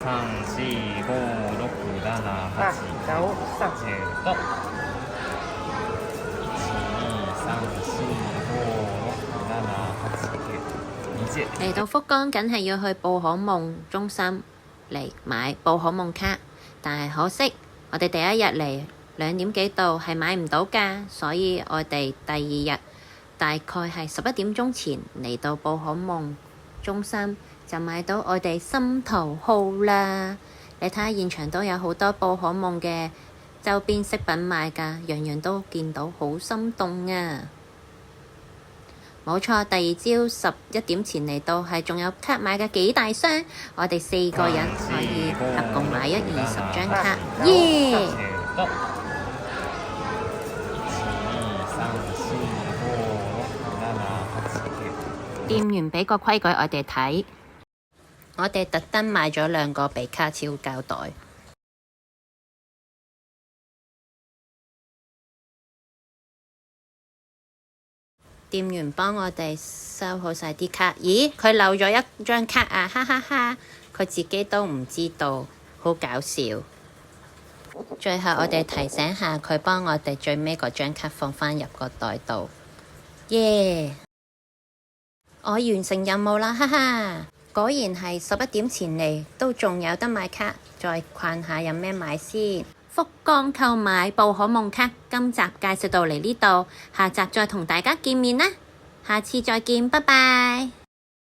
3、4、5、6、7、8、九十。10と。1、2、3、4、5、6、7、8、9、20。嚟到福岡，梗係要去寶可夢中心嚟買寶可夢卡，但係可惜我哋第一日嚟2點幾到係買唔到㗎，所以我哋第二日大概係11點鐘前嚟到寶可夢中心就買到我哋心頭好啦。你睇下現場都有好多寶可夢嘅周邊飾品賣㗎，樣樣都見到，好心動啊！冇錯，第二朝11點前嚟到係仲有卡買嘅幾大箱，我哋4個人可以合共買咗20張卡，耶！店員俾個規矩我哋睇，我哋特登買咗2個比卡超膠袋。店員幫我哋收好晒啲卡，咦？佢漏咗一張卡啊！哈哈哈，佢自己都唔知道，好搞笑。最後我哋提醒下佢，幫我哋最尾嗰張卡放返入個袋度，耶！我完成任務啦，哈哈！果然係11點前嚟，都仲有得買卡。再逛下有咩買先。福岡購買寶可夢卡，今集介紹到嚟呢度，下集再同大家見面啦。下次再見，拜拜。